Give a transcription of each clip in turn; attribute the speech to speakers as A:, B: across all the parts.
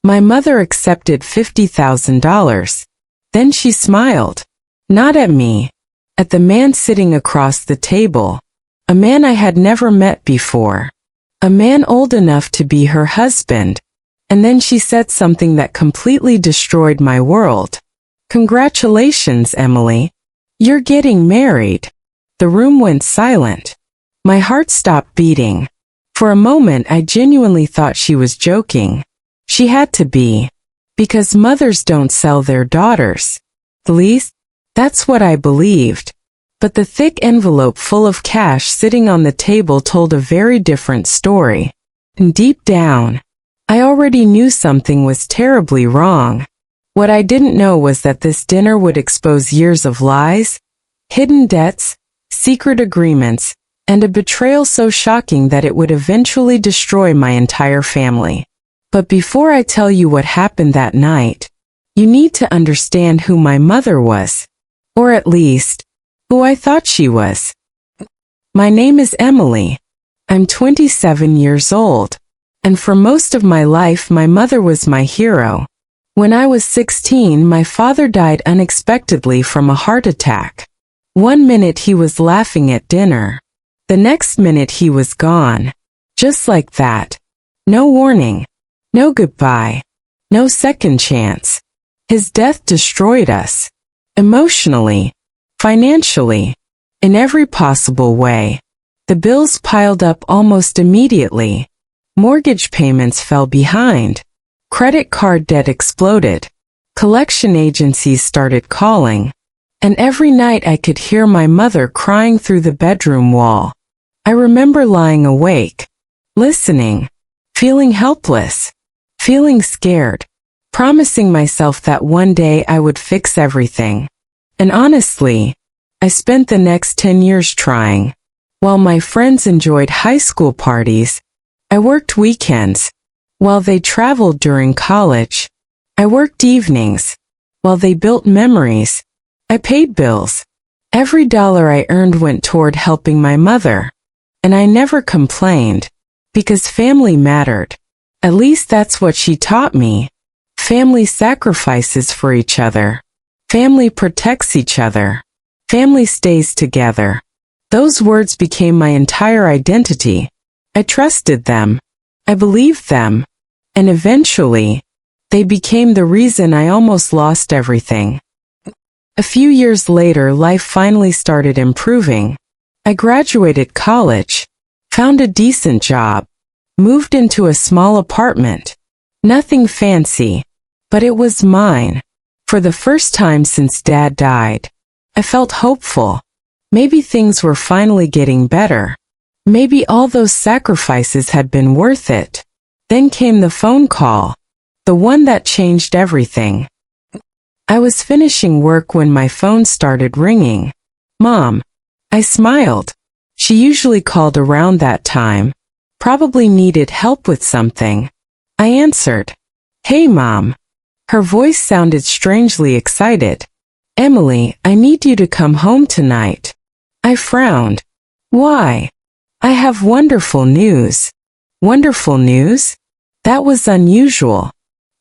A: My mother accepted $50,000. Then she smiled. Not at me. At the man sitting across the table. A man I had never met before. A man old enough to be her husband. And then she said something that completely destroyed my world. Congratulations, Emily. You're getting married. The room went silent. My heart stopped beating. For a moment I genuinely thought she was joking. She had to be. Because mothers don't sell their daughters. At least, that's what I believed. But the thick envelope full of cash sitting on the table told a very different story. And deep down, I already knew something was terribly wrong. What I didn't know was that this dinner would expose years of lies, hidden debts, secret agreements, and a betrayal so shocking that it would eventually destroy my entire family. But before I tell you what happened that night, you need to understand who my mother was. Or at least, who I thought she was. My name is Emily. I'm 27 years old. And for most of my life my mother was my hero. When I was 16, my father died unexpectedly from a heart attack. One minute he was laughing at dinner. The next minute he was gone. Just like that. No warning. No goodbye. No second chance. His death destroyed us. Emotionally. Financially. In every possible way. The bills piled up almost immediately. Mortgage payments fell behind. Credit card debt exploded. Collection agencies started calling. And every night I could hear my mother crying through the bedroom wall. I remember lying awake, listening, feeling helpless, feeling scared, promising myself that one day I would fix everything. And honestly, I spent the next 10 years trying. While my friends enjoyed high school parties, I worked weekends. While they traveled during college, I worked evenings. While they built memories, I paid bills. Every dollar I earned went toward helping my mother. And I never complained. Because family mattered. At least that's what she taught me. Family sacrifices for each other. Family protects each other. Family stays together. Those words became my entire identity. I trusted them. I believed them. And eventually, they became the reason I almost lost everything. A few years later, life finally started improving. I graduated college, found a decent job, moved into a small apartment. Nothing fancy, but it was mine. For the first time since Dad died, I felt hopeful. Maybe things were finally getting better. Maybe all those sacrifices had been worth it. Then came the phone call, the one that changed everything. I was finishing work when my phone started ringing. Mom. I smiled. She usually called around that time. Probably needed help with something. I answered. Hey, Mom. Her voice sounded strangely excited. Emily, I need you to come home tonight. I frowned. Why? I have wonderful news. Wonderful news? That was unusual.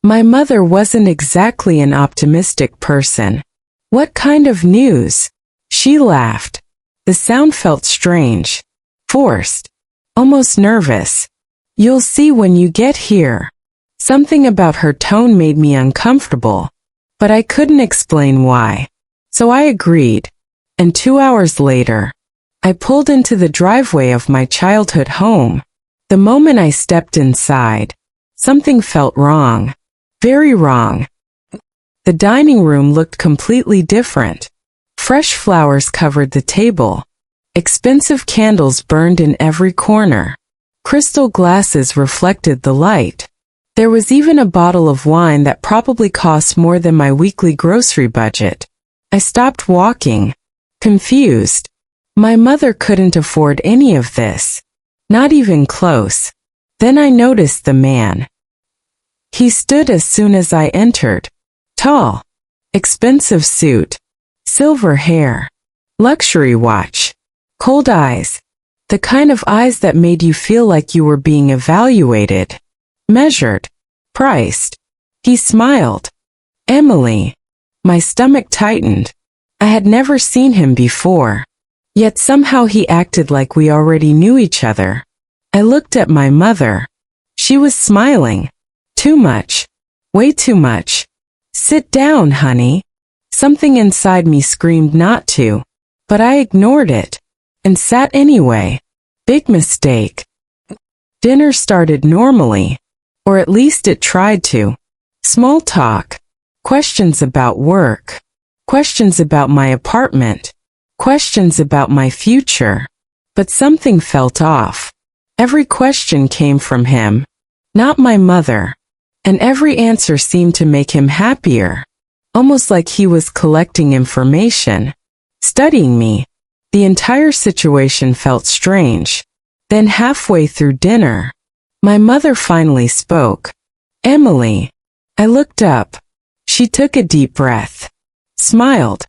A: My mother wasn't exactly an optimistic person. What kind of news? She laughed. The sound felt strange, forced, almost nervous. You'll see when you get here. Something about her tone made me uncomfortable, but I couldn't explain why. So I agreed. And 2 hours later, I pulled into the driveway of my childhood home. The moment I stepped inside, something felt wrong. Very wrong. The dining room looked completely different. Fresh flowers covered the table. Expensive candles burned in every corner. Crystal glasses reflected the light. There was even a bottle of wine that probably cost more than my weekly grocery budget. I stopped walking, confused. My mother couldn't afford any of this. Not even close. Then I noticed the man. He stood as soon as I entered. Tall. Expensive suit. Silver hair. Luxury watch. Cold eyes. The kind of eyes that made you feel like you were being evaluated. Measured. Priced. He smiled. Emily. My stomach tightened. I had never seen him before. Yet somehow he acted like we already knew each other. I looked at my mother. She was smiling. Too much. Way too much. Sit down, honey. Something inside me screamed not to, but I ignored it and sat anyway. Big mistake. Dinner started normally, or at least it tried to. Small talk. Questions about work. Questions about my apartment. Questions about my future. But something felt off. Every question came from him, not my mother. And every answer seemed to make him happier. Almost like he was collecting information. Studying me. The entire situation felt strange. Then halfway through dinner, my mother finally spoke. Emily. I looked up. She took a deep breath, smiled,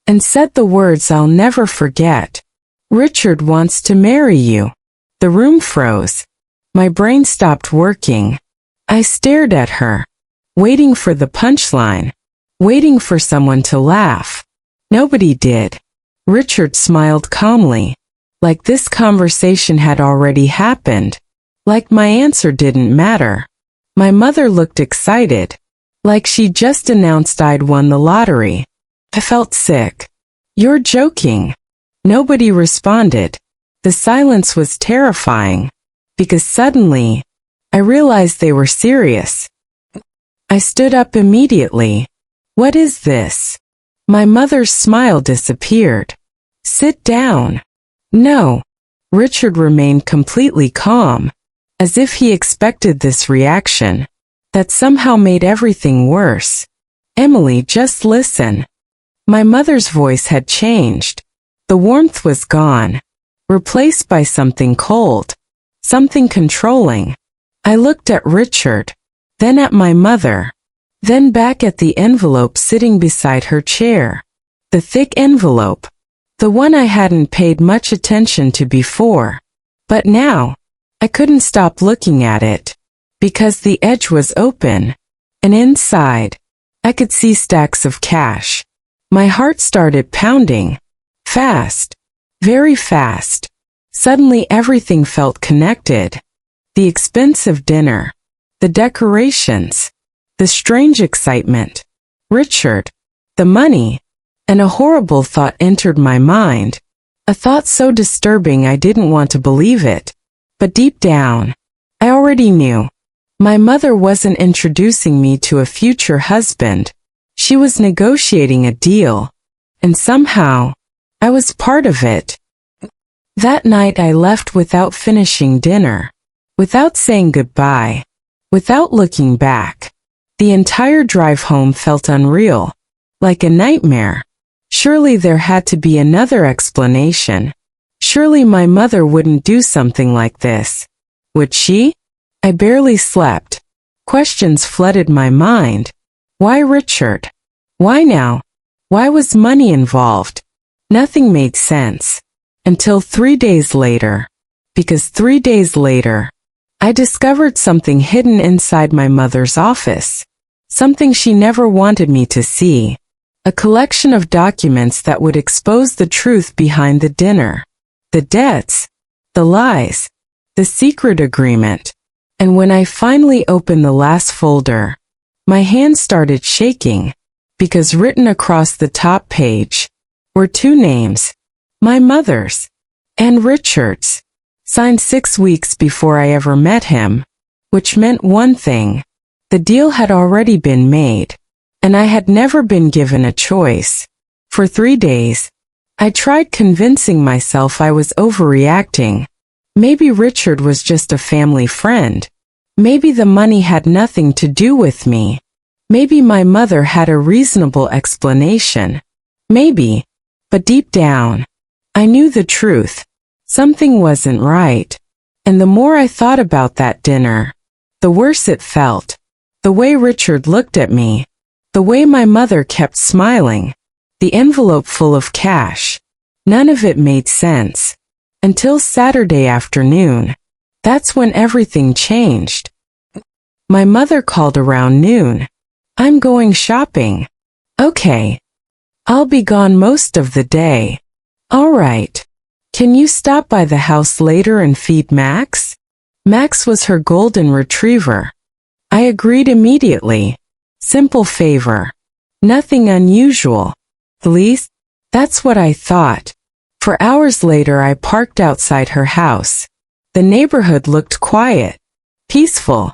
A: and said the words I'll never forget. Richard wants to marry you. The room froze. My brain stopped working. I stared at her, waiting for the punchline, waiting for someone to laugh. Nobody did. Richard smiled calmly, like this conversation had already happened, like my answer didn't matter. My mother looked excited, like she just announced I'd won the lottery. I felt sick. You're joking. Nobody responded. The silence was terrifying, because suddenly, I realized they were serious. I stood up immediately. What is this? My mother's smile disappeared. Sit down. No. Richard remained completely calm, as if he expected this reaction. That somehow made everything worse. Emily, just listen. My mother's voice had changed. The warmth was gone, replaced by something cold, something controlling. I looked at Richard, then at my mother, then back at the envelope sitting beside her chair. The thick envelope, the one I hadn't paid much attention to before. But now, I couldn't stop looking at it, because the edge was open, and inside, I could see stacks of cash. My heart started pounding. Fast. Very fast. Suddenly everything felt connected. The expensive dinner, the decorations, the strange excitement, Richard, the money, and a horrible thought entered my mind. A thought so disturbing I didn't want to believe it. But deep down, I already knew. My mother wasn't introducing me to a future husband. She was negotiating a deal. And somehow, I was part of it. That night I left without finishing dinner. Without saying goodbye, without looking back. The entire drive home felt unreal, like a nightmare. Surely there had to be another explanation. Surely my mother wouldn't do something like this. Would she? I barely slept. Questions flooded my mind. Why Richard? Why now? Why was money involved? Nothing made sense. Until 3 days later. Because 3 days later, I discovered something hidden inside my mother's office. Something she never wanted me to see. A collection of documents that would expose the truth behind the dinner. The debts. The lies. The secret agreement. And when I finally opened the last folder, my hands started shaking. Because written across the top page were 2 names. My mother's. And Richard's. Signed 6 weeks before I ever met him, which meant one thing. The deal had already been made, and I had never been given a choice. For 3 days, I tried convincing myself I was overreacting. Maybe Richard was just a family friend. Maybe the money had nothing to do with me. Maybe my mother had a reasonable explanation. Maybe. But deep down, I knew the truth. Something wasn't right. And the more I thought about that dinner, the worse it felt. The way Richard looked at me. The way my mother kept smiling. The envelope full of cash. None of it made sense. Until Saturday afternoon. That's when everything changed. My mother called around noon. I'm going shopping. Okay. I'll be gone most of the day. All right. Can you stop by the house later and feed Max? Max was her golden retriever. I agreed immediately. Simple favor. Nothing unusual. At least, that's what I thought. For hours later I parked outside her house. The neighborhood looked quiet, peaceful,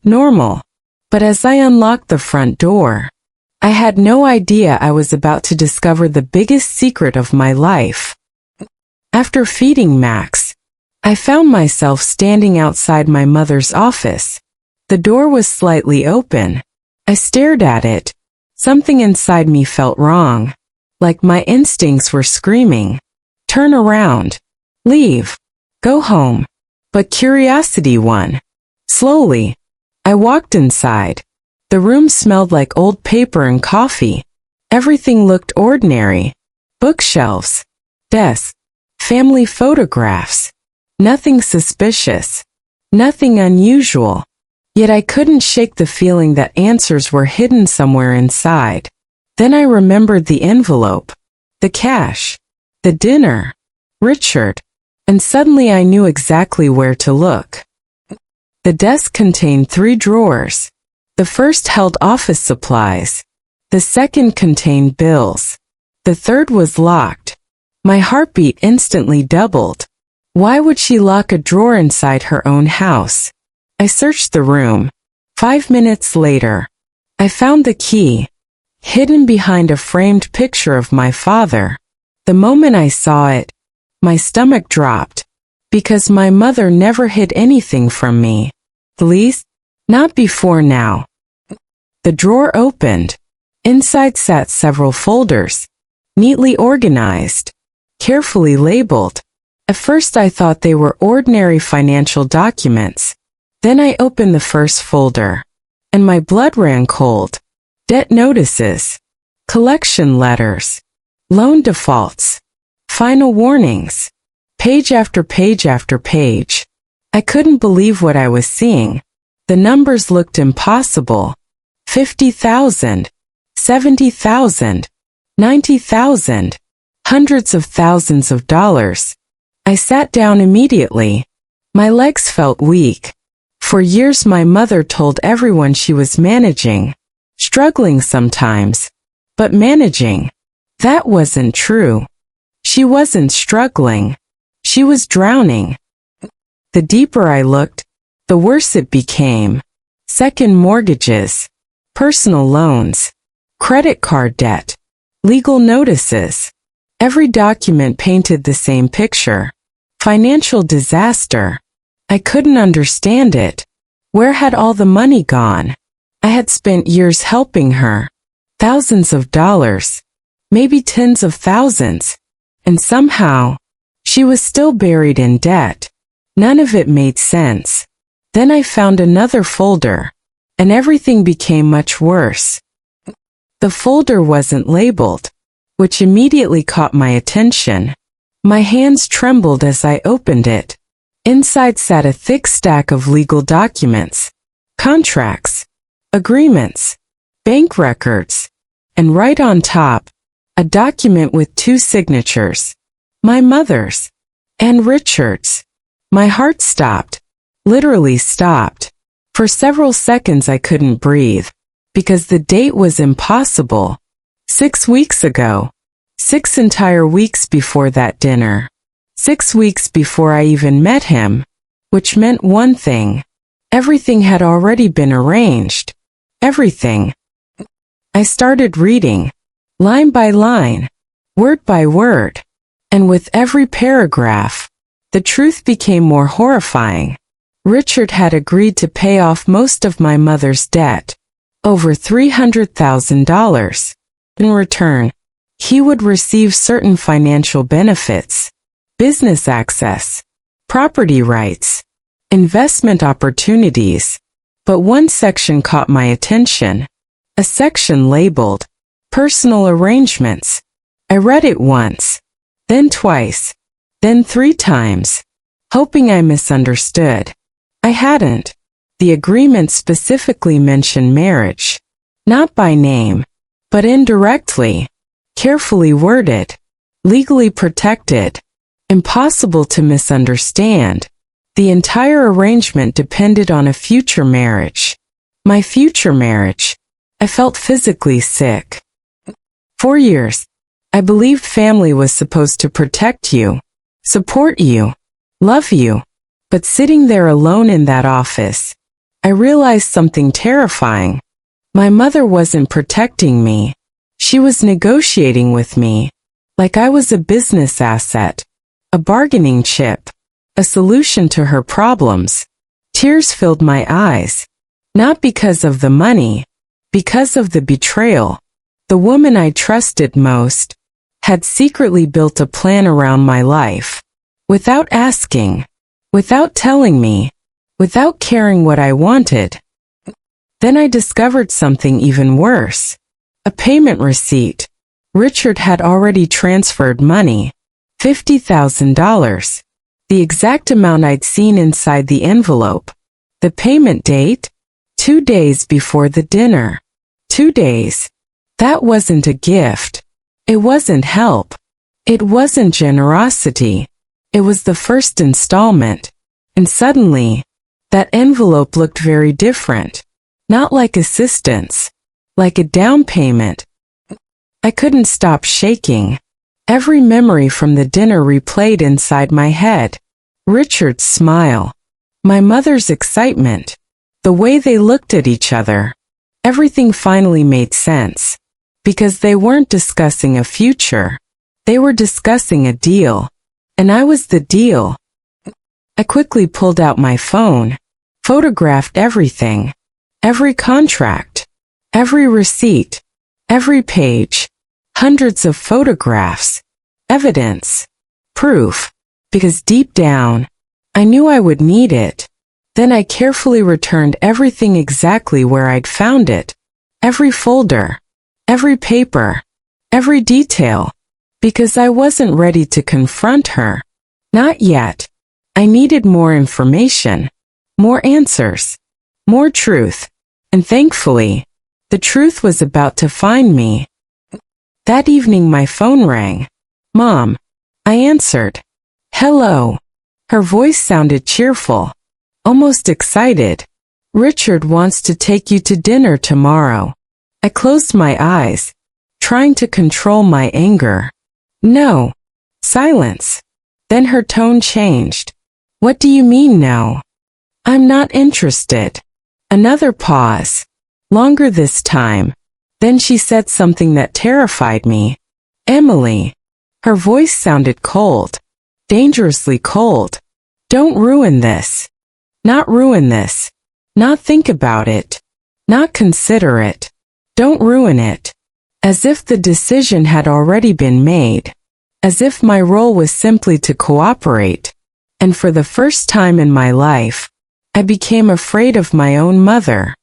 A: normal. But as I unlocked the front door, I had no idea I was about to discover the biggest secret of my life. After feeding Max, I found myself standing outside my mother's office. The door was slightly open. I stared at it. Something inside me felt wrong, like my instincts were screaming, "Turn around. Leave. Go home." But curiosity won. Slowly, I walked inside. The room smelled like old paper and coffee. Everything looked ordinary. Bookshelves, desks, family photographs. Nothing suspicious. Nothing unusual. Yet I couldn't shake the feeling that answers were hidden somewhere inside. Then I remembered the envelope, the cash, the dinner, Richard, and suddenly I knew exactly where to look. The desk contained 3 drawers. The first held office supplies. The second contained bills. The third was locked. My heartbeat instantly doubled. Why would she lock a drawer inside her own house? I searched the room. 5 minutes later, I found the key, hidden behind a framed picture of my father. The moment I saw it, my stomach dropped, because my mother never hid anything from me. At least, not before now. The drawer opened. Inside sat several folders, neatly organized, carefully labeled. At first I thought they were ordinary financial documents. Then I opened the first folder, and my blood ran cold. Debt notices, collection letters, loan defaults, final warnings, page after page after page. I couldn't believe what I was seeing. The numbers looked impossible. 50,000, 70,000, 90,000, hundreds of thousands of dollars. I sat down immediately. My legs felt weak. For years my mother told everyone she was managing, struggling sometimes, but managing. That wasn't true. She wasn't struggling. She was drowning. The deeper I looked, the worse it became. Second mortgages, personal loans, credit card debt, legal notices. Every document painted the same picture. Financial disaster. I couldn't understand it. Where had all the money gone? I had spent years helping her. Thousands of dollars. Maybe tens of thousands. And somehow, she was still buried in debt. None of it made sense. Then I found another folder, and everything became much worse. The folder wasn't labeled, which immediately caught my attention. My hands trembled as I opened it. Inside sat a thick stack of legal documents, contracts, agreements, bank records, and right on top, a document with 2 signatures, my mother's and Richard's. My heart stopped, literally stopped. For several seconds I couldn't breathe, because the date was impossible. 6 weeks ago. 6 entire weeks before that dinner. 6 weeks before I even met him. Which meant one thing. Everything had already been arranged. Everything. I started reading, line by line, word by word. And with every paragraph, the truth became more horrifying. Richard had agreed to pay off most of my mother's debt, over $300,000. In return, he would receive certain financial benefits, business access, property rights, investment opportunities. But one section caught my attention, a section labeled, Personal Arrangements. I read it once, then twice, then 3 times, hoping I misunderstood. I hadn't. The agreement specifically mentioned marriage. Not by name, but indirectly, carefully worded, legally protected, impossible to misunderstand. The entire arrangement depended on a future marriage. My future marriage. I felt physically sick. For years, I believed family was supposed to protect you, support you, love you. But sitting there alone in that office, I realized something terrifying. My mother wasn't protecting me. She was negotiating with me, like I was a business asset, a bargaining chip, a solution to her problems. Tears filled my eyes, not because of the money, because of the betrayal. The woman I trusted most had secretly built a plan around my life, without asking, without telling me, without caring what I wanted. Then I discovered something even worse. A payment receipt. Richard had already transferred money, $50,000. The exact amount I'd seen inside the envelope. The payment date? 2 days before the dinner. 2 days. That wasn't a gift. It wasn't help. It wasn't generosity. It was the first installment. And suddenly, that envelope looked very different. Not like assistance. Like a down payment. I couldn't stop shaking. Every memory from the dinner replayed inside my head. Richard's smile. My mother's excitement. The way they looked at each other. Everything finally made sense. Because they weren't discussing a future. They were discussing a deal. And I was the deal. I quickly pulled out my phone. Photographed everything. Every contract. Every receipt. Every page. Hundreds of photographs. Evidence. Proof. Because deep down, I knew I would need it. Then I carefully returned everything exactly where I'd found it. Every folder. Every paper. Every detail. Because I wasn't ready to confront her. Not yet. I needed more information. More answers. More truth. And thankfully, the truth was about to find me. That evening my phone rang. Mom. I answered. Hello. Her voice sounded cheerful. Almost excited. Richard wants to take you to dinner tomorrow. I closed my eyes, trying to control my anger. No. Silence. Then her tone changed. What do you mean no? I'm not interested. Another pause. Longer this time. Then she said something that terrified me. Emily. Her voice sounded cold. Dangerously cold. Don't ruin this. Not ruin this. Not think about it. Not consider it. Don't ruin it. As if the decision had already been made. As if my role was simply to cooperate. And for the first time in my life, I became afraid of my own mother.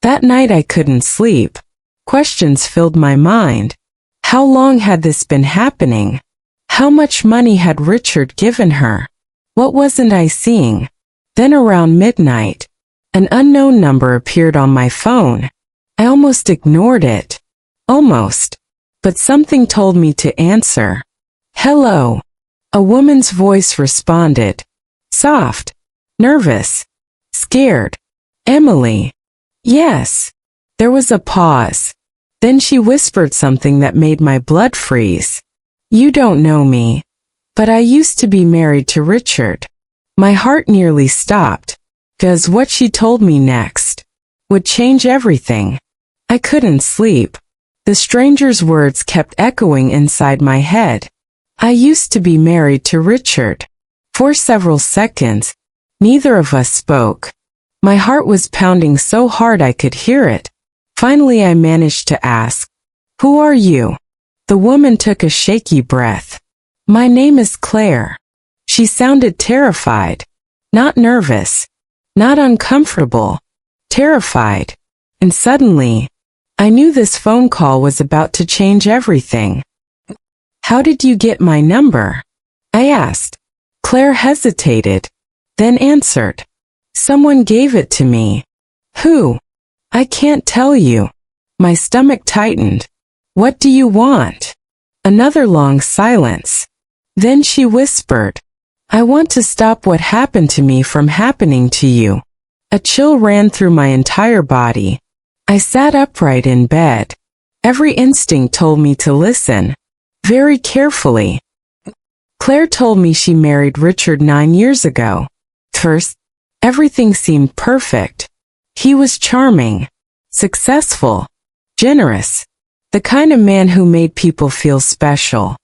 A: That night I couldn't sleep. Questions filled my mind. How long had this been happening? How much money had Richard given her? What wasn't I seeing? Then around midnight, an unknown number appeared on my phone. I almost ignored it. Almost. But something told me to answer. Hello. A woman's voice responded. Soft. Nervous. Scared. Emily. Yes. There was a pause. Then she whispered something that made my blood freeze. You don't know me. But I used to be married to Richard. My heart nearly stopped. Because what she told me next would change everything. I couldn't sleep. The stranger's words kept echoing inside my head. I used to be married to Richard. For several seconds, neither of us spoke. My heart was pounding so hard I could hear it. Finally I managed to ask, Who are you? The woman took a shaky breath. My name is Claire. She sounded terrified. Not nervous. Not uncomfortable. Terrified. And suddenly, I knew this phone call was about to change everything. How did you get my number? I asked. Claire hesitated, then answered. Someone gave it to me. Who? I can't tell you. My stomach tightened. What do you want? Another long silence. Then she whispered, I want to stop what happened to me from happening to you. A chill ran through my entire body. I sat upright in bed. Every instinct told me to listen. Very carefully. Claire told me she married Richard 9 years ago. First, everything seemed perfect. He was charming, successful, generous, the kind of man who made people feel special,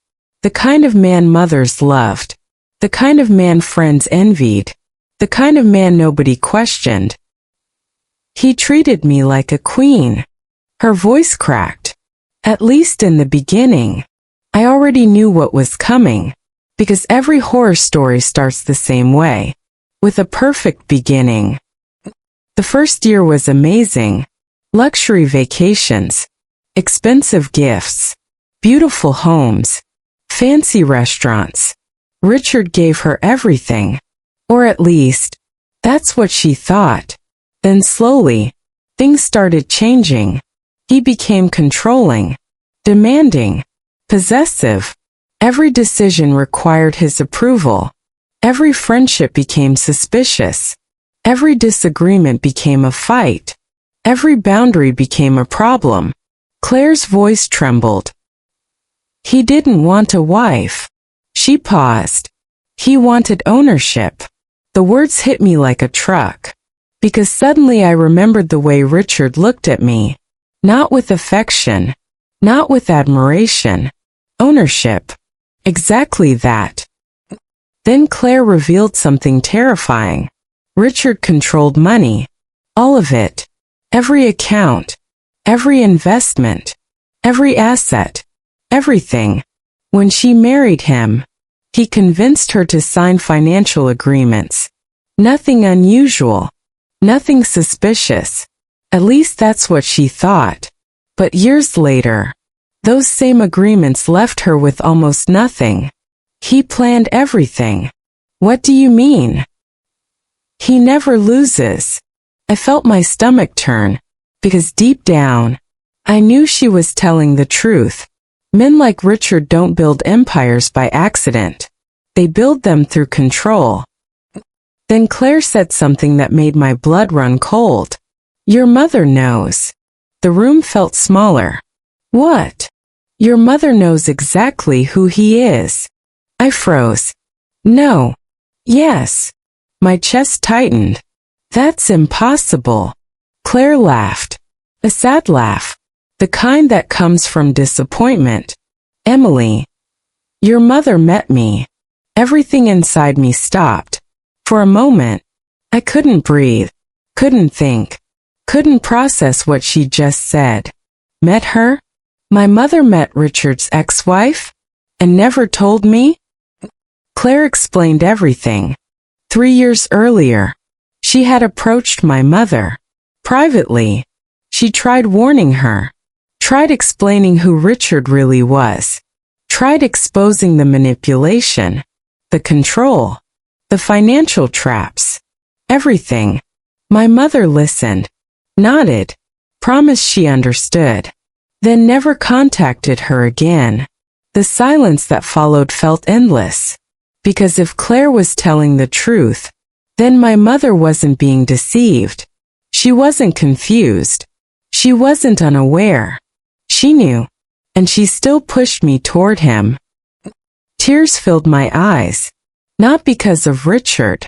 A: the kind of man mothers loved, the kind of man friends envied, the kind of man nobody questioned. He treated me like a queen. Her voice cracked. At least in the beginning. I already knew what was coming, because every horror story starts the same way, with a perfect beginning. The first year was amazing. Luxury vacations, expensive gifts, beautiful homes, fancy restaurants. Richard gave her everything. Or at least, that's what she thought. Then slowly, things started changing. He became controlling, demanding, possessive. Every decision required his approval. Every friendship became suspicious. Every disagreement became a fight. Every boundary became a problem. Claire's voice trembled. He didn't want a wife. She paused. He wanted ownership. The words hit me like a truck. Because suddenly I remembered the way Richard looked at me. Not with affection. Not with admiration. Ownership. Exactly that. Then Claire revealed something terrifying. Richard controlled money. All of it. Every account. Every investment. Every asset. Everything. When she married him, he convinced her to sign financial agreements. Nothing unusual. Nothing suspicious. At least that's what she thought. But years later, those same agreements left her with almost nothing. He planned everything. What do you mean? He never loses. I felt my stomach turn, because deep down, I knew she was telling the truth. Men like Richard don't build empires by accident. They build them through control. Then Claire said something that made my blood run cold. Your mother knows. The room felt smaller. What? Your mother knows exactly who he is. I froze. No. Yes. My chest tightened. That's impossible. Claire laughed. A sad laugh. The kind that comes from disappointment. Emily. Your mother met me. Everything inside me stopped. For a moment, I couldn't breathe. Couldn't think. Couldn't process what she just said. Met her? My mother met Richard's ex-wife? And never told me? Claire explained everything. 3 years earlier, she had approached my mother. Privately, she tried warning her. Tried explaining who Richard really was. Tried exposing the manipulation, the control, the financial traps. Everything. My mother listened. Nodded. Promised she understood. Then never contacted her again. The silence that followed felt endless. Because if Claire was telling the truth, then my mother wasn't being deceived. She wasn't confused. She wasn't unaware. She knew. And she still pushed me toward him. Tears filled my eyes. Not because of Richard.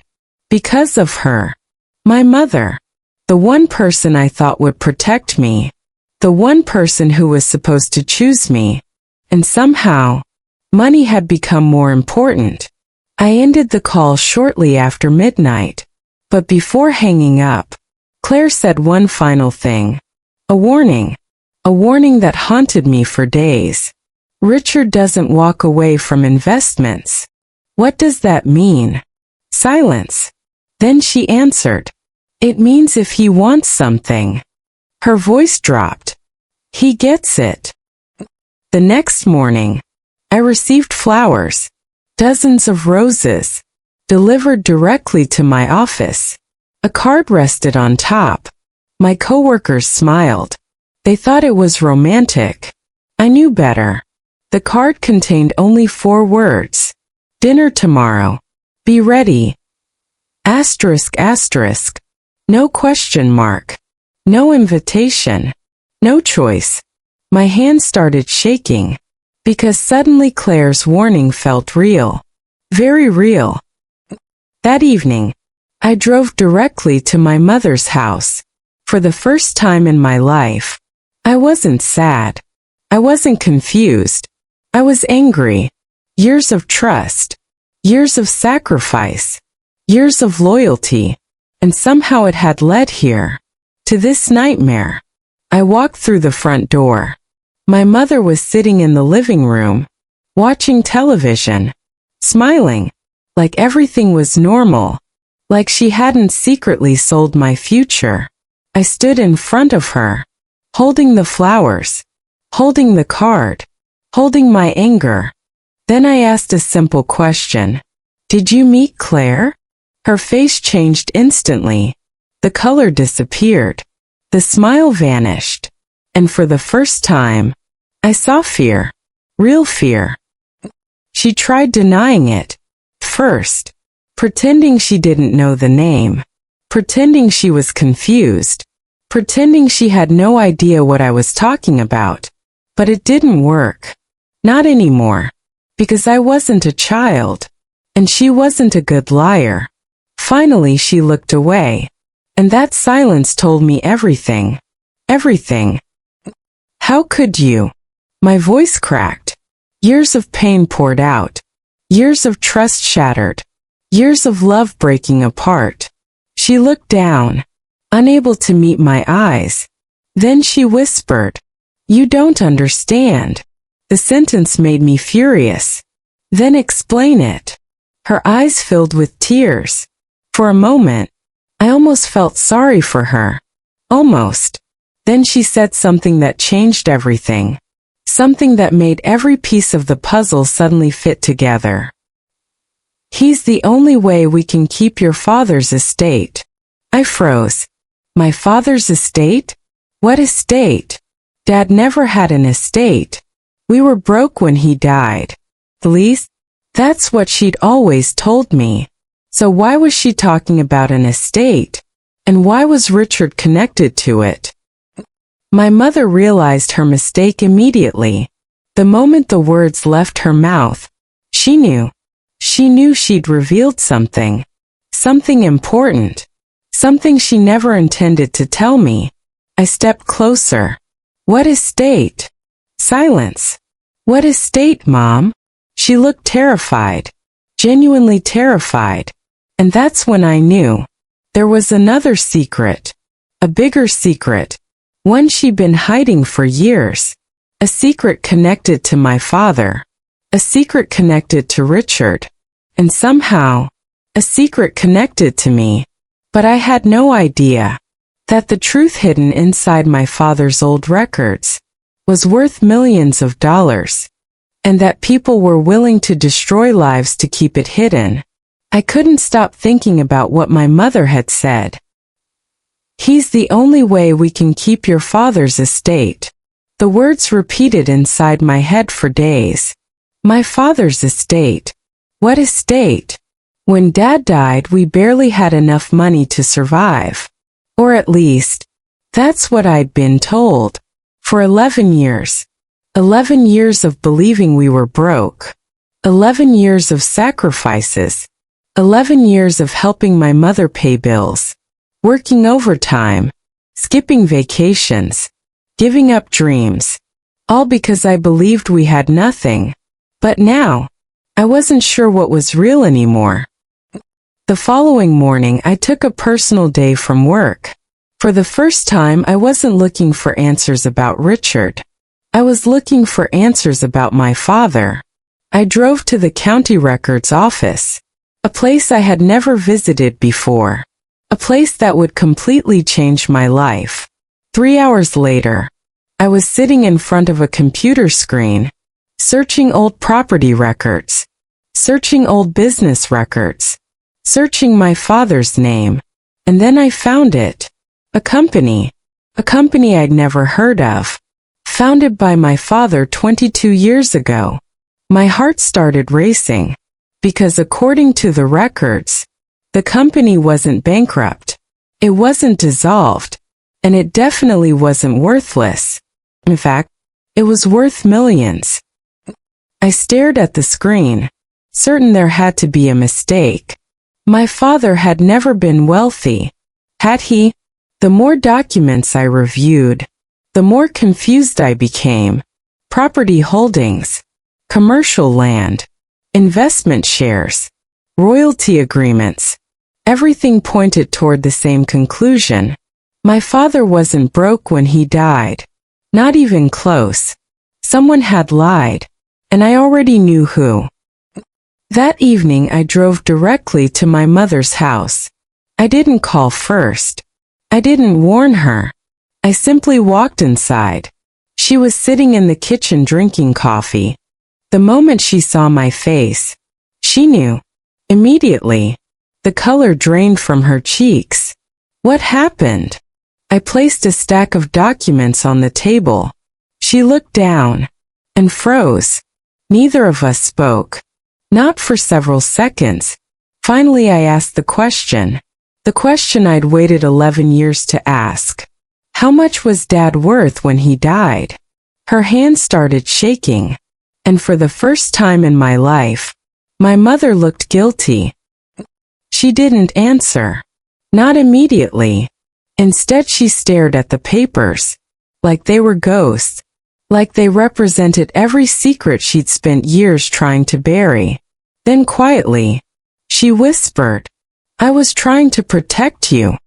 A: Because of her. My mother. The one person I thought would protect me. The one person who was supposed to choose me. And somehow, money had become more important. I ended the call shortly after midnight. But before hanging up, Claire said one final thing. A warning. A warning that haunted me for days. Richard doesn't walk away from investments. What does that mean? Silence. Then she answered. It means if he wants something. Her voice dropped. He gets it. The next morning, I received flowers. Dozens of roses. Delivered directly to my office. A card rested on top. My coworkers smiled. They thought it was romantic. I knew better. The card contained only 4 words. Dinner tomorrow. Be ready. Asterisk asterisk. No question mark. No invitation. No choice. My hand started shaking. Because suddenly Claire's warning felt real. Very real. That evening, I drove directly to my mother's house. For the first time in my life, I wasn't sad. I wasn't confused. I was angry. Years of trust. Years of sacrifice. Years of loyalty. And somehow it had led here. To this nightmare. I walked through the front door. My mother was sitting in the living room, watching television, smiling, like everything was normal, like she hadn't secretly sold my future. I stood in front of her, holding the flowers, holding the card, holding my anger. Then I asked a simple question. Did you meet Claire? Her face changed instantly. The color disappeared. The smile vanished. And for the first time, I saw fear. Real fear. She tried denying it. First. Pretending she didn't know the name. Pretending she was confused. Pretending she had no idea what I was talking about. But it didn't work. Not anymore. Because I wasn't a child. And she wasn't a good liar. Finally she looked away. And that silence told me everything. Everything. How could you? My voice cracked. Years of pain poured out. Years of trust shattered. Years of love breaking apart. She looked down, unable to meet my eyes. Then she whispered, "You don't understand." The sentence made me furious. Then explain it. Her eyes filled with tears. For a moment, I almost felt sorry for her. Almost. Then she said something that changed everything. Something that made every piece of the puzzle suddenly fit together. He's the only way we can keep your father's estate. I froze. My father's estate? What estate? Dad never had an estate. We were broke when he died. At least, that's what she'd always told me. So why was she talking about an estate? And why was Richard connected to it? My mother realized her mistake immediately. The moment the words left her mouth, she knew. She knew she'd revealed something. Something important. Something she never intended to tell me. I stepped closer. What estate? Silence. What estate, Mom? She looked terrified. Genuinely terrified. And that's when I knew. There was another secret. A bigger secret. One she'd been hiding for years. A secret connected to my father. A secret connected to Richard. And somehow, a secret connected to me. But I had no idea that the truth hidden inside my father's old records was worth millions of dollars. And that people were willing to destroy lives to keep it hidden. I couldn't stop thinking about what my mother had said. He's the only way we can keep your father's estate. The words repeated inside my head for days. My father's estate. What estate? When Dad died, we barely had enough money to survive. Or at least, that's what I'd been told. For 11 years. 11 years of believing we were broke. 11 years of sacrifices. 11 years of helping my mother pay bills, working overtime, skipping vacations, giving up dreams, all because I believed we had nothing. But now, I wasn't sure what was real anymore. The following morning I took a personal day from work. For the first time I wasn't looking for answers about Richard. I was looking for answers about my father. I drove to the county records office. A place I had never visited before. A place that would completely change my life. 3 hours later, I was sitting in front of a computer screen, searching old property records, searching old business records, searching my father's name. And then I found it. A company. a company I'd never heard of, founded by my father 22 years ago. My heart started racing, because according to the records, the company wasn't bankrupt, it wasn't dissolved, and it definitely wasn't worthless. In fact, it was worth millions. I stared at the screen, certain there had to be a mistake. My father had never been wealthy, had he? The more documents I reviewed, the more confused I became. Property holdings, commercial land, investment shares, royalty agreements, everything pointed toward the same conclusion. My father wasn't broke when he died. Not even close. Someone had lied, and I already knew who. That evening I drove directly to my mother's house. I didn't call first. I didn't warn her. I simply walked inside. She was sitting in the kitchen drinking coffee. The moment she saw my face, she knew. Immediately, the color drained from her cheeks. What happened? I placed a stack of documents on the table. She looked down and froze. Neither of us spoke. Not for several seconds. Finally, I asked the question I'd waited 11 years to ask. How much was Dad worth when he died? Her hand started shaking, and for the first time in my life, my mother looked guilty. She didn't answer. Not immediately. Instead, she stared at the papers, like they were ghosts, like they represented every secret she'd spent years trying to bury. Then quietly, she whispered, "I was trying to protect you."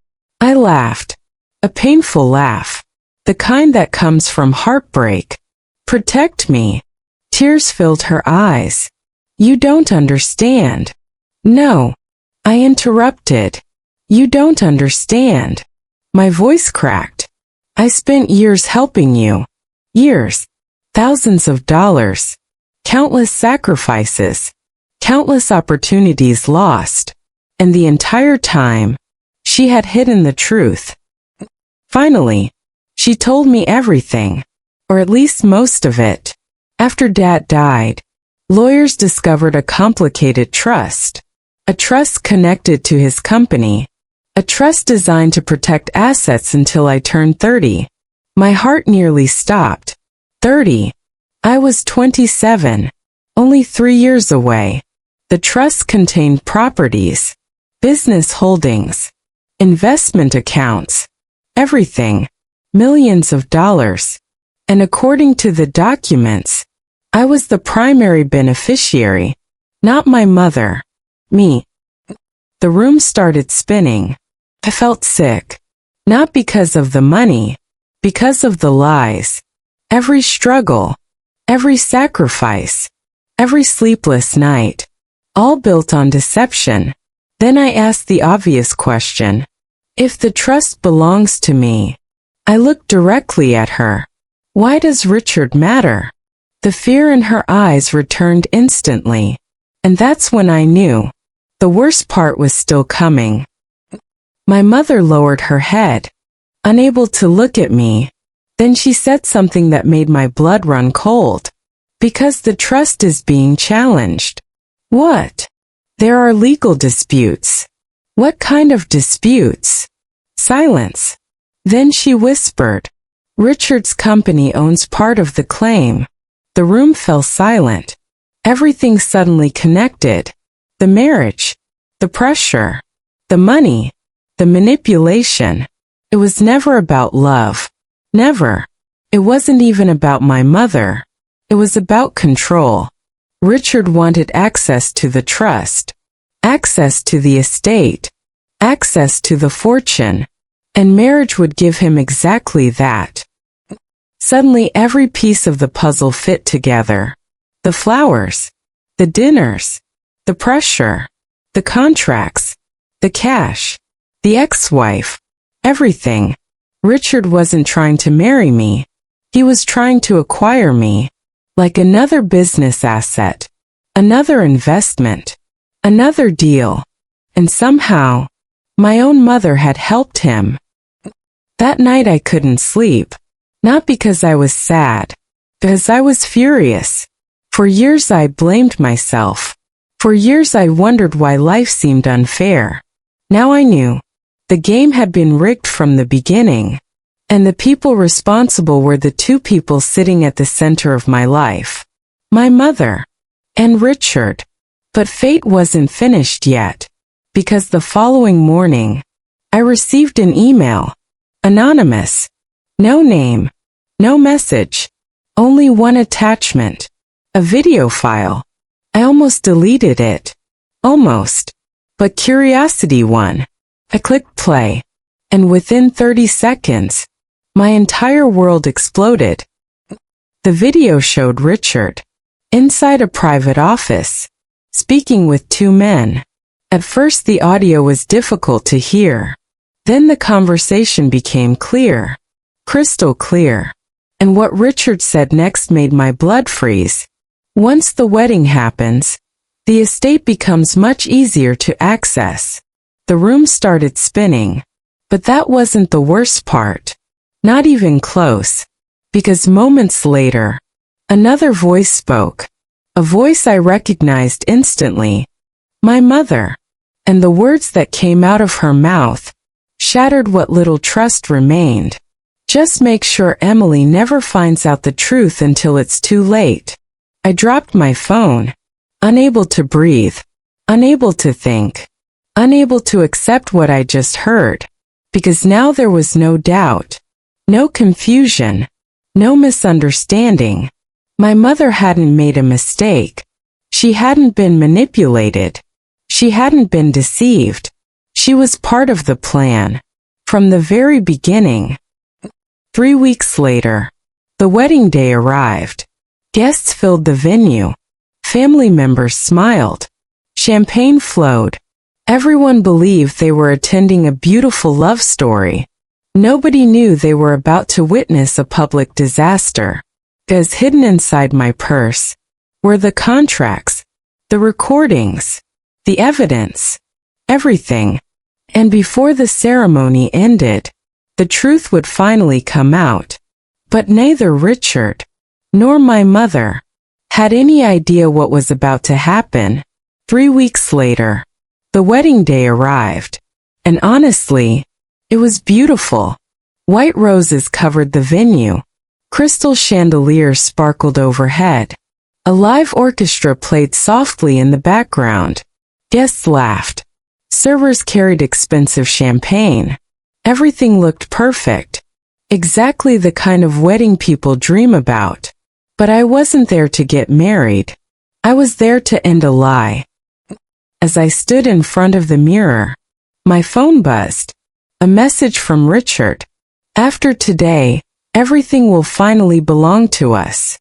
A: I laughed. A painful laugh. The kind that comes from heartbreak. Protect me. Tears filled her eyes. You don't understand. No. I interrupted. You don't understand. My voice cracked. I spent years helping you. Years. Thousands of dollars. Countless sacrifices. Countless opportunities lost. And the entire time, she had hidden the truth. Finally, she told me everything, or at least most of it. After Dad died, lawyers discovered a complicated trust. A trust connected to his company. A trust designed to protect assets until I turned 30. My heart nearly stopped. 30. I was 27. Only 3 years away. The trust contained properties, business holdings, investment accounts, everything, millions of dollars. And according to the documents, I was the primary beneficiary, not my mother, me. The room started spinning. I felt sick. Not because of the money, because of the lies. Every struggle, every sacrifice, every sleepless night, all built on deception. Then I asked the obvious question. If the trust belongs to me, I looked directly at her. Why does Richard matter? The fear in her eyes returned instantly. And that's when I knew. The worst part was still coming. My mother lowered her head, unable to look at me. Then she said something that made my blood run cold. Because the trust is being challenged. What? There are legal disputes. What kind of disputes? Silence. Then she whispered, Richard's company owns part of the claim. The room fell silent. Everything suddenly connected. The marriage, the pressure, the money, the manipulation. It was never about love. Never. It wasn't even about my mother. It was about control. Richard wanted access to the trust, access to the estate, access to the fortune, and marriage would give him exactly that. Suddenly every piece of the puzzle fit together. The flowers, the dinners, the pressure, the contracts, the cash, the ex-wife, everything. Richard wasn't trying to marry me. He was trying to acquire me, like another business asset, another investment, another deal. And somehow, my own mother had helped him. That night I couldn't sleep. Not because I was sad, because I was furious. For years I blamed myself. For years I wondered why life seemed unfair. Now I knew. The game had been rigged from the beginning. And the people responsible were the two people sitting at the center of my life. My mother. And Richard. But fate wasn't finished yet. Because the following morning, I received an email. Anonymous. No name. No message. Only one attachment. A video file. I almost deleted it. Almost. But curiosity won. I clicked play. And within 30 seconds, my entire world exploded. The video showed Richard inside a private office, speaking with two men. At first the audio was difficult to hear. Then the conversation became clear. Crystal clear. And what Richard said next made my blood freeze. Once the wedding happens, the estate becomes much easier to access. The room started spinning. But that wasn't the worst part. Not even close. Because moments later, another voice spoke. A voice I recognized instantly. My mother. And the words that came out of her mouth shattered what little trust remained. Just make sure Emily never finds out the truth until it's too late. I dropped my phone. Unable to breathe. Unable to think. Unable to accept what I just heard. Because now there was no doubt. No confusion. No misunderstanding. My mother hadn't made a mistake. She hadn't been manipulated. She hadn't been deceived. She was part of the plan. From the very beginning. 3 weeks later, the wedding day arrived. Guests filled the venue. Family members smiled. Champagne flowed. Everyone believed they were attending a beautiful love story. Nobody knew they were about to witness a public disaster. Because hidden inside my purse were the contracts, the recordings, the evidence, everything. And before the ceremony ended, the truth would finally come out. But neither Richard nor my mother had any idea what was about to happen. 3 weeks later, the wedding day arrived. And honestly, it was beautiful. White roses covered the venue. Crystal chandeliers sparkled overhead. A live orchestra played softly in the background. Guests laughed. Servers carried expensive champagne. Everything looked perfect. Exactly the kind of wedding people dream about. But I wasn't there to get married. I was there to end a lie. As I stood in front of the mirror, my phone buzzed. A message from Richard. After today, everything will finally belong to us.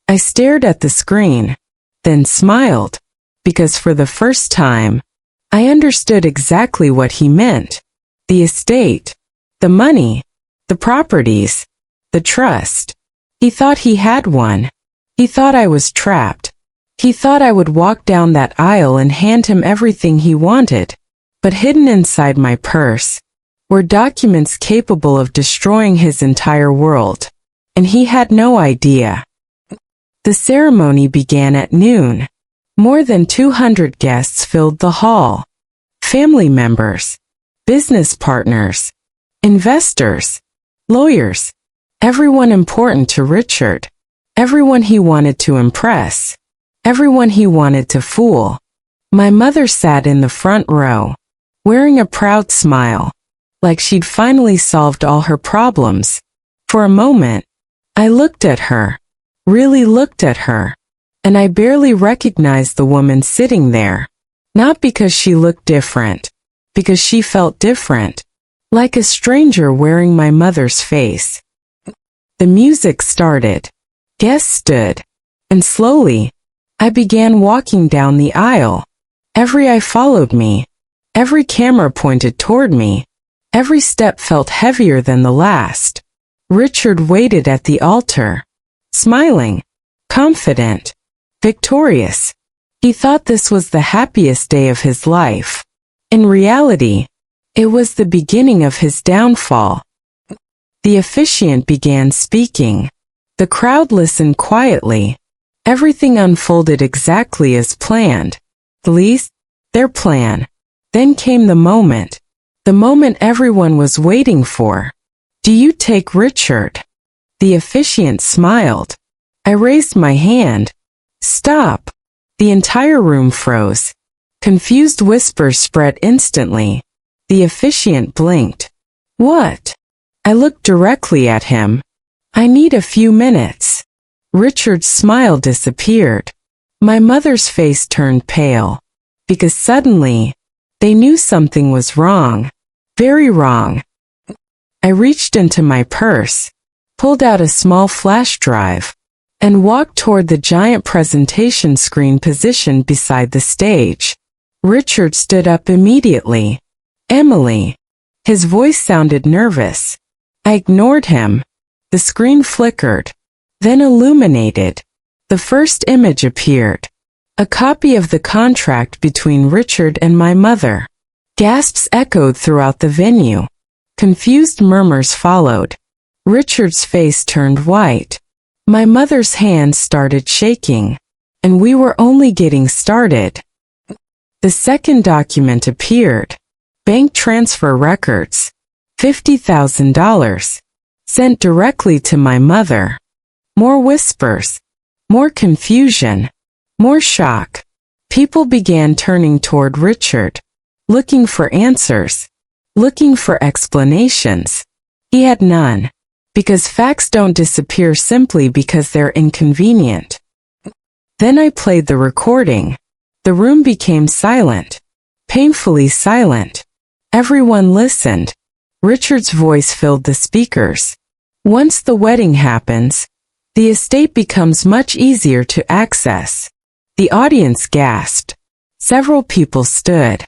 A: I stared at the screen, then smiled, because for the first time, I understood exactly what he meant. The estate, the money, the properties, the trust. He thought he had one. He thought I was trapped. He thought I would walk down that aisle and hand him everything he wanted. But hidden inside my purse were documents capable of destroying his entire world. And he had no idea. The ceremony began at noon. More than 200 guests filled the hall. Family members, business partners, investors, lawyers, everyone important to Richard, everyone he wanted to impress, everyone he wanted to fool. My mother sat in the front row, wearing a proud smile, like she'd finally solved all her problems. For a moment, I looked at her, really looked at her, and I barely recognized the woman sitting there. Not because she looked different, because she felt different, like a stranger wearing my mother's face. The music started. Guests stood, and slowly, I began walking down the aisle. Every eye followed me. Every camera pointed toward me. Every step felt heavier than the last. Richard waited at the altar, smiling, confident, victorious. He thought this was the happiest day of his life. In reality, it was the beginning of his downfall. The officiant began speaking. The crowd listened quietly. Everything unfolded exactly as planned. At least, their plan. Then came the moment everyone was waiting for. "Do you take Richard?" The officiant smiled. I raised my hand. "Stop." The entire room froze. Confused whispers spread instantly. The officiant blinked. "What?" I looked directly at him. "I need a few minutes." Richard's smile disappeared. My mother's face turned pale. Because suddenly, they knew something was wrong. Very wrong. I reached into my purse, pulled out a small flash drive, and walked toward the giant presentation screen positioned beside the stage. Richard stood up immediately. "Emily." His voice sounded nervous. I ignored him. The screen flickered, then illuminated. The first image appeared. A copy of the contract between Richard and my mother. Gasps echoed throughout the venue. Confused murmurs followed. Richard's face turned white. My mother's hands started shaking. And we were only getting started. The second document appeared. Bank transfer records. $50,000. Sent directly to my mother. More whispers. More confusion. More shock. People began turning toward Richard. Looking for answers. Looking for explanations. He had none. Because facts don't disappear simply because they're inconvenient. Then I played the recording. The room became silent. Painfully silent. Everyone listened. Richard's voice filled the speakers. Once the wedding happens, the estate becomes much easier to access. The audience gasped. Several people stood.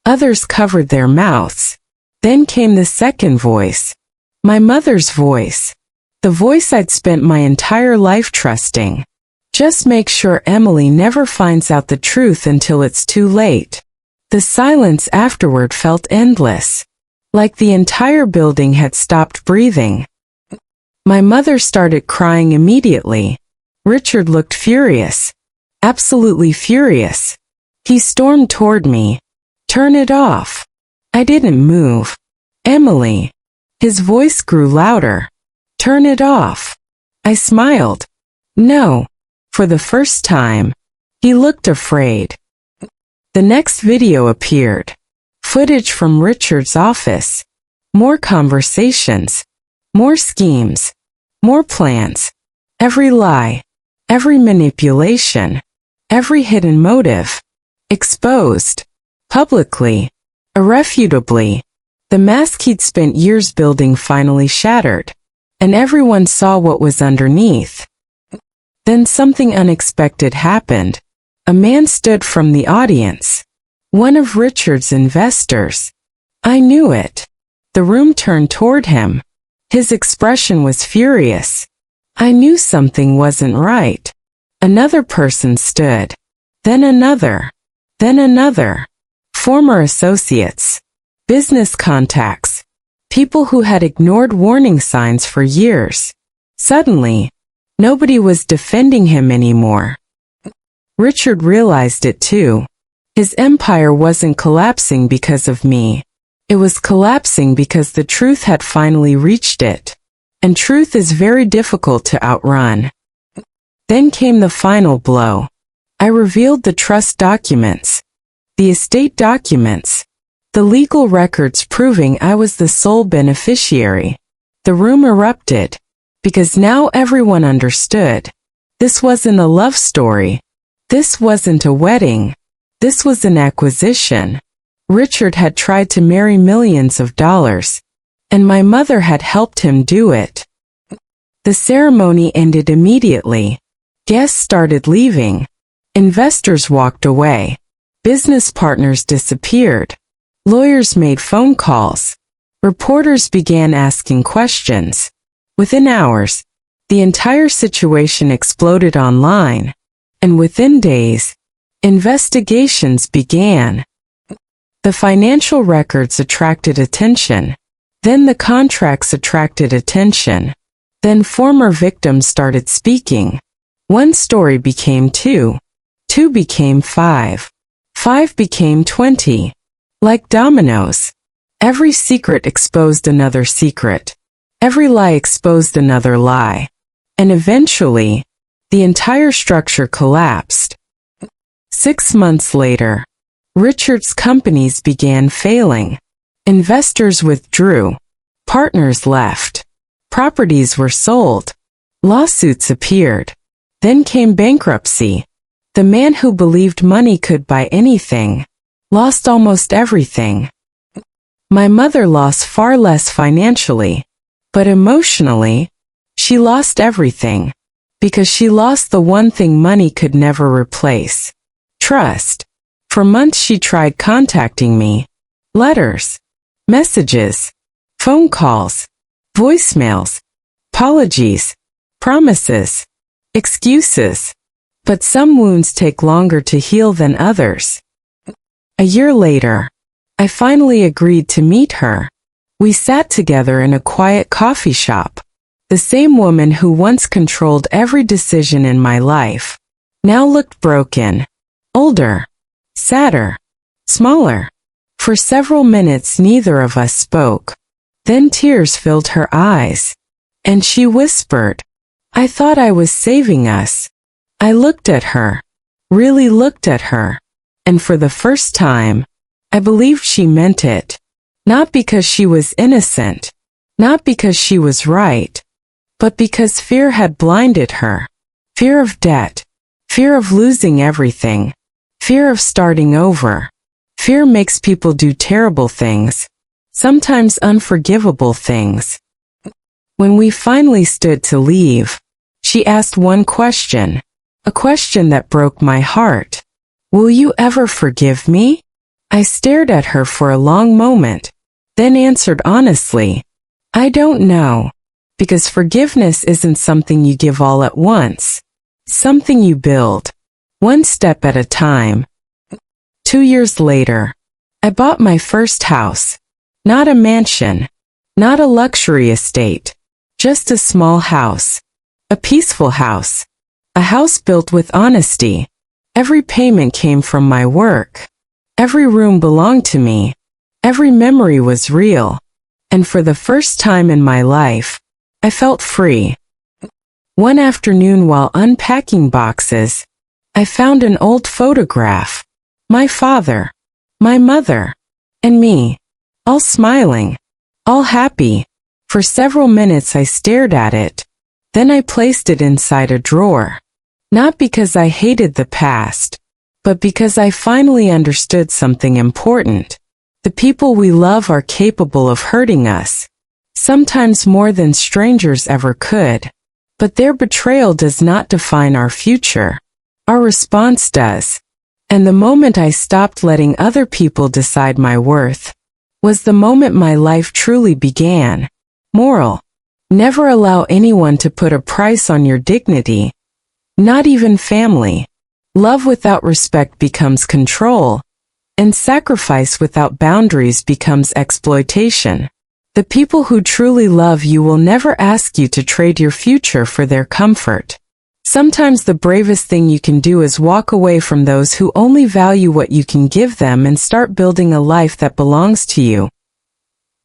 A: Others covered their mouths. Then came the second voice. My mother's voice. The voice I'd spent my entire life trusting. Just make sure Emily never finds out the truth until it's too late. The silence afterward felt endless. Like the entire building had stopped breathing. My mother started crying immediately. Richard looked furious. Absolutely furious. He stormed toward me. "Turn it off." I didn't move. "Emily." His voice grew louder. "Turn it off." I smiled. "No." For the first time. He looked afraid. The next video appeared. Footage from Richard's office. More conversations. More schemes. More plans. Every lie. Every manipulation. Every hidden motive. Exposed. Publicly. Irrefutably. The mask he'd spent years building finally shattered. And everyone saw what was underneath. Then something unexpected happened. A man stood from the audience. One of Richard's investors. I knew it. The room turned toward him. His expression was furious. I knew something wasn't right. Another person stood. Then another. Then another. Former associates. Business contacts. People who had ignored warning signs for years. Suddenly, nobody was defending him anymore. Richard realized it too. His empire wasn't collapsing because of me. It was collapsing because the truth had finally reached it. And truth is very difficult to outrun. Then came the final blow. I revealed the trust documents. The estate documents. The legal records proving I was the sole beneficiary. The room erupted. Because now everyone understood. This wasn't a love story. This wasn't a wedding. This was an acquisition. Richard had tried to marry millions of dollars. And my mother had helped him do it. The ceremony ended immediately. Guests started leaving. Investors walked away. Business partners disappeared. Lawyers made phone calls. Reporters began asking questions. Within hours, the entire situation exploded online. And within days, investigations began. The financial records attracted attention. Then the contracts attracted attention. Then former victims started speaking. One story became 2. 2 became 5. 5 became 20. Like dominoes. Every secret exposed another secret. Every lie exposed another lie. And eventually, the entire structure collapsed. 6 months later, Richard's companies began failing. Investors withdrew. Partners left. Properties were sold. Lawsuits appeared. Then came bankruptcy. The man who believed money could buy anything lost almost everything. My mother lost far less financially, but emotionally, she lost everything, because she lost the one thing money could never replace: trust. For months she tried contacting me. Letters, messages, phone calls, voicemails, apologies, promises, excuses. But some wounds take longer to heal than others. A year later, I finally agreed to meet her. We sat together in a quiet coffee shop. The same woman who once controlled every decision in my life now looked broken, older, sadder, smaller. For several minutes neither of us spoke. Then tears filled her eyes, and she whispered, "I thought I was saving us." I looked at her, really looked at her, and for the first time, I believed she meant it. Not because she was innocent, not because she was right, but because fear had blinded her. Fear of debt, fear of losing everything, fear of starting over. Fear makes people do terrible things, sometimes unforgivable things. When we finally stood to leave, she asked one question, a question that broke my heart. "Will you ever forgive me?" I stared at her for a long moment, then answered honestly, "I don't know." Because forgiveness isn't something you give all at once. It's something you build, one step at a time. 2 years later, I bought my first house. Not a mansion, not a luxury estate, just a small house. A peaceful house. A house built with honesty. Every payment came from my work. Every room belonged to me. Every memory was real. And for the first time in my life, I felt free. One afternoon while unpacking boxes, I found an old photograph. My father, my mother, and me, all smiling, all happy. For several minutes I stared at it. Then I placed it inside a drawer. Not because I hated the past, but because I finally understood something important. The people we love are capable of hurting us, sometimes more than strangers ever could. But their betrayal does not define our future. Our response does. And the moment I stopped letting other people decide my worth was the moment my life truly began. Moral: never allow anyone to put a price on your dignity, not even family. Love without respect becomes control, and sacrifice without boundaries becomes exploitation. The people who truly love you will never ask you to trade your future for their comfort. Sometimes the bravest thing you can do is walk away from those who only value what you can give them and start building a life that belongs to you. ****